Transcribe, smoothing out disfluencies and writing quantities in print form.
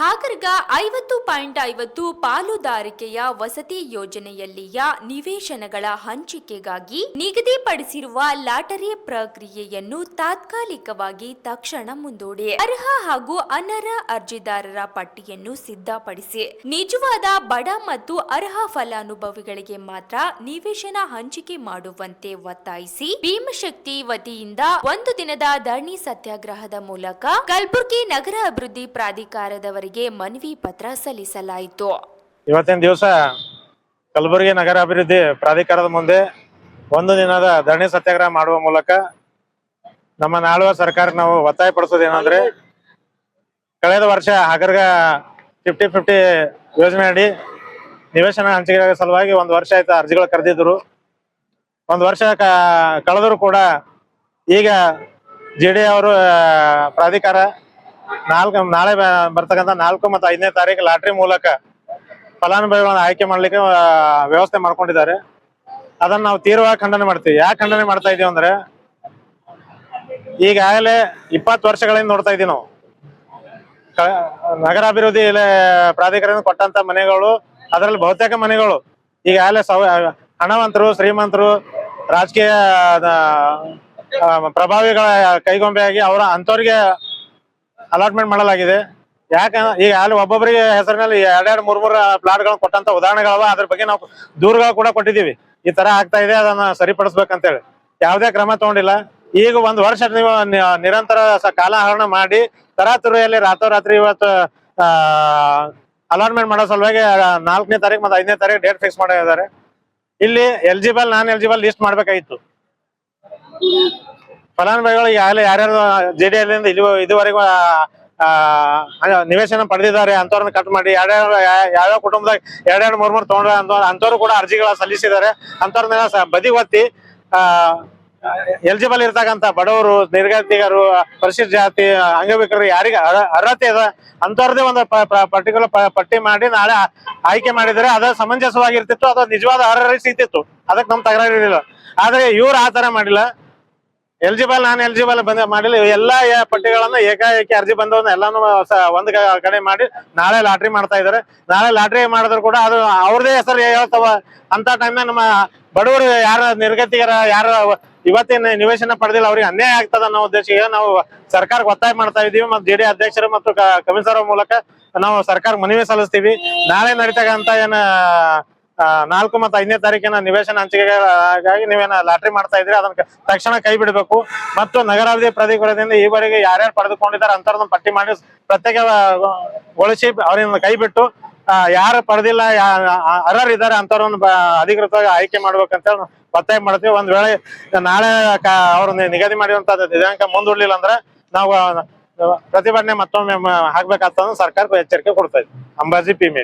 ಹಾಗರ್ಗ 50.50 ಪಾಲುದಾರಿಕೆಯ ವಸತಿ ಯೋಜನೆಯಲ್ಲಿಯ ನಿವೇಶನಗಳ ಹಂಚಿಕೆಗಾಗಿ ನಿಗದಿಪಡಿಸಿರುವ ಲಾಟರಿ ಪ್ರಕ್ರಿಯೆಯನ್ನು ತಾತ್ಕಾಲಿಕವಾಗಿ ತಕ್ಷಣ ಮುಂದೂಡಿ ಅರ್ಹ ಹಾಗೂ ಅನರ್ಹ ಅರ್ಜಿದಾರರ ಪಟ್ಟಿಯನ್ನು ಸಿದ್ಧಪಡಿಸಿ ನಿಜವಾದ ಬಡ ಮತ್ತು ಅರ್ಹ ಫಲಾನುಭವಿಗಳಿಗೆ ಮಾತ್ರ ನಿವೇಶನ ಹಂಚಿಕೆ ಮಾಡುವಂತೆ ಒತ್ತಾಯಿಸಿ ಭೀಮಶಕ್ತಿ ವತಿಯಿಂದ ಒಂದು ದಿನದ ಧರಣಿ ಸತ್ಯಾಗ್ರಹದ ಮೂಲಕ ಕಲಬುರಗಿ ನಗರ ಅಭಿವೃದ್ಧಿ ಪ್ರಾಧಿಕಾರದವರಿಗೆ ಮನವಿ ಪತ್ರ ಸಲ್ಲಿಸಲಾಯಿತು. ಇವತ್ತಿನ ದಿವಸ ಕಲಬುರಗಿ ನಗರ ಅಭಿವೃದ್ಧಿ ಪ್ರಾಧಿಕಾರದ ಮುಂದೆ ಒಂದು ದಿನದ ಧರಣಿ ಸತ್ಯಾಗ್ರಹ ಮಾಡುವ ಮೂಲಕ ನಮ್ಮ ನಾಳುವ ಸರ್ಕಾರಕ್ಕೆ ನಾವು ಒತ್ತಾಯ ಪಡಿಸೋದೇನಂದ್ರೆ, ಕಳೆದ ವರ್ಷ ಹಗರ್ಗ 50-50 ಯೋಜನೆ ಅಡಿ ನಿವೇಶನ ಹಂಚಿಕೆ ಸಲುವಾಗಿ ಒಂದು ವರ್ಷ ಆಯ್ತು ಅರ್ಜಿಗಳು ಕರೆದಿದ್ರು. ಒಂದು ವರ್ಷ ಕಳೆದ್ರು ಕೂಡ ಈಗ ಜೆಡಿ ಅವರು ಪ್ರಾಧಿಕಾರ ನಾಳೆ ಬರ್ತಕ್ಕಂಥ 4 ಮತ್ತು 5ನೇ ತಾರೀಕು ಲಾಟ್ರಿ ಮೂಲಕ ಫಲಾನುಭವಿಗಳನ್ನ ಆಯ್ಕೆ ಮಾಡ್ಲಿಕ್ಕೆ ವ್ಯವಸ್ಥೆ ಮಾಡ್ಕೊಂಡಿದ್ದಾರೆ. ಅದನ್ನ ನಾವು ತೀವ್ರವಾಗಿ ಖಂಡನೆ ಮಾಡ್ತೀವಿ. ಯಾಕೆ ಖಂಡನೆ ಮಾಡ್ತಾ ಇದೀವಿ ಅಂದ್ರೆ, ಈಗಾಗಲೇ 20 ವರ್ಷಗಳಿಂದ ನೋಡ್ತಾ ಇದೀವಿ ನಾವು ನಗರಾಭಿವೃದ್ಧಿ ಪ್ರಾಧಿಕಾರದಿಂದ ಕೊಟ್ಟಂತ ಮನೆಗಳು, ಅದರಲ್ಲಿ ಬಹುತೇಕ ಮನೆಗಳು ಈಗಾಗಲೇ ಹಣವಂತರು, ಶ್ರೀಮಂತರು, ರಾಜಕೀಯ ಪ್ರಭಾವಿಗಳ ಕೈಗೊಂಬೆಯಾಗಿ ಅಂತವ್ರಿಗೆ ಅಲಾಟ್ಮೆಂಟ್ ಮಾಡಲಾಗಿದೆ. ಯಾಕಂದ್ರೆ ಈಗ ಅಲ್ಲಿ ಒಬ್ಬೊಬ್ಬರಿಗೆ ಹೆಸರಿನಲ್ಲಿ 2-3 ಪ್ಲಾಟ್ಗಳನ್ನ ಕೊಟ್ಟಂತ ಉದಾಹರಣೆಗಳವ. ಅದ್ರ ಬಗ್ಗೆ ನಾವು ದೂರುಗಳು ಕೂಡ ಕೊಟ್ಟಿದ್ದೀವಿ. ಈ ತರ ಆಗ್ತಾ ಇದೆ, ಅದನ್ನ ಸರಿಪಡಿಸ್ಬೇಕಂತೇಳಿ ಯಾವುದೇ ಕ್ರಮ ತಗೊಂಡಿಲ್ಲ. ಈಗ ಒಂದು ವರ್ಷ ನೀವು ನಿರಂತರ ಕಾಲಹರಣ ಮಾಡಿ ತರಾತುರಿಯಲ್ಲಿ ರಾತ್ರೋರಾತ್ರಿ ಇವತ್ತು ಅಲಾಟ್ಮೆಂಟ್ ಮಾಡೋ ಸಲುವಾಗಿ 4ನೇ ತಾರೀಕು ಮತ್ತು 5ನೇ ತಾರೀಕು ಡೇಟ್ ಫಿಕ್ಸ್ ಮಾಡಿದ್ದಾರೆ. ಇಲ್ಲಿ ಎಲಿಜಿಬಲ್ ನಾನ್ ಎಲಿಜಿಬಲ್ ಲಿಸ್ಟ್ ಮಾಡ್ಬೇಕಾಗಿತ್ತು. ಫಲಾನುಭವಿಗಳು ಈಗಾಗಲೇ ಯಾರ್ಯಾರು ಜೆಡಿಎಲ್ ಇದುವರೆಗೂ ನಿವೇಶನ ಪಡೆದಿದ್ದಾರೆ ಅಂತವ್ರನ್ನ ಕಟ್ ಮಾಡಿ ಯಾವ್ಯಾವ ಕುಟುಂಬದಾಗ 2-3 ತಗೊಂಡ್ರೆ ಅಂತವ್ರು ಕೂಡ ಅರ್ಜಿಗಳ ಸಲ್ಲಿಸಿದ್ದಾರೆ. ಅಂತವ್ರನ್ನೆಲ್ಲ ಬದಿ ಒತ್ತಿ ಎಲಿಜಿಬಲ್ ಇರ್ತಕ್ಕಂಥ ಬಡವರು, ನಿರ್ಗತಿಕರು, ಪರಿಶಿಷ್ಟ ಜಾತಿ, ಅಂಗವಿಕಲರು ಯಾರಿಗೆ ಅರ್ಹತೆ ಇದೆ ಅಂತವ್ರದೇ ಒಂದು ಪರ್ಟಿಕ್ಯುಲರ್ ಪಟ್ಟಿ ಮಾಡಿ ನಾಳೆ ಆಯ್ಕೆ ಮಾಡಿದರೆ ಅದು ಸಮಂಜಸವಾಗಿರ್ತಿತ್ತು. ಅದು ನಿಜವಾದ ಅರ್ಹರಿಗೆ ಸಿಗ್ತಿತ್ತು. ಅದಕ್ಕೆ ನಮ್ ತಕರಾರಿರಲಿಲ್ಲ. ಆದ್ರೆ ಇವ್ರು ಆ ತರ ಮಾಡಿಲ್ಲ. ಎಲಿಜಿಬಲ್ ನಾನ್ ಎಲಿಜಿಬಲ್ ಮಾಡಿಲ್ಲ. ಎಲ್ಲಾ ಪಟ್ಟಿಗಳನ್ನ ಏಕಾಏಕಿ ಅರ್ಜಿ ಬಂದವನ್ನ ಎಲ್ಲಾನು ಒಂದ್ ಕಡೆ ಮಾಡಿ ನಾಳೆ ಲಾಟ್ರಿ ಮಾಡ್ತಾ ಇದಾರೆ. ನಾಳೆ ಲಾಟ್ರಿ ಮಾಡಿದ್ರು ಕೂಡ ಅದು ಅವ್ರದೇ ಹೆಸರು ಹೇಳ್ತಾವ. ಅಂತ ಟೈಮ್ನಾಗ ನಮ್ಮ ಬಡವರು ಯಾರ ನಿರ್ಗತಿಕರ ಯಾರ ಇವತ್ತಿನ ನಿವೇಶನ ಪಡೆದಿಲ್ಲ ಅವ್ರಿಗೆ ಅನ್ಯಾಯ ಆಗ್ತದ ಅನ್ನೋ ಉದ್ದೇಶಕ್ಕೆ ನಾವು ಸರ್ಕಾರಕ್ಕೆ ಒತ್ತಾಯ ಮಾಡ್ತಾ ಇದೀವಿ. ಮತ್ತು ಜೆಡಿ ಅಧ್ಯಕ್ಷರು ಮತ್ತು ಕಮಿಷನರ್ ಮೂಲಕ ನಾವು ಸರ್ಕಾರಕ್ಕೆ ಮನವಿ ಸಲ್ಲಿಸ್ತೀವಿ. ನಾಳೆ ನಡೀತಕ್ಕಂತ ಏನ 4 ಮತ್ತು 5ನೇ ತಾರೀಕಿನ ನಿವೇಶನ ಹಂಚಿಕೆಗಾಗಿ ನೀವೇನ ಲಾಟ್ರಿ ಮಾಡ್ತಾ ಇದ್ರಿ, ಅದನ್ನ ತಕ್ಷಣ ಕೈ ಬಿಡಬೇಕು. ಮತ್ತು ನಗರಾಭಿವೃದ್ಧಿ ಪ್ರಾಧಿಕಾರದಿಂದ ಈವರೆಗೆ ಯಾರ್ಯಾರು ಪಡೆದುಕೊಂಡಿದ್ದಾರೆ ಅಂತವ್ರನ್ನ ಪಟ್ಟಿ ಮಾಡಿ ಪ್ರತ್ಯೇಕಗೊಳಿಸಿ ಅವರಿಂದ ಕೈ ಬಿಟ್ಟು ಯಾರು ಪಡೆದಿಲ್ಲ, ಅರ್ಹರಿದ್ದಾರೆ ಅಂತವ್ರನ್ನ ಅಧಿಕೃತವಾಗಿ ಆಯ್ಕೆ ಮಾಡ್ಬೇಕಂತ ಒತ್ತಾಯ ಮಾಡ್ತೀವಿ. ಒಂದ್ ವೇಳೆ ನಾಳೆ ಅವ್ರು ನಿಗದಿ ಮಾಡಿರುವಂತ ದಿನಾಂಕ ಮುಂದೂಡ್ಲಿಲ್ಲ ಅಂದ್ರೆ ನಾವು ಪ್ರತಿಭಟನೆ ಮತ್ತೊಮ್ಮೆ ಹಾಕ್ಬೇಕಾಗ್ತದ ಸರ್ಕಾರಕ್ಕೆ ಎಚ್ಚರಿಕೆ ಕೊಡ್ತಾ ಇದ್ವಿ. ಅಂಬಾಜಿ ಪಿ.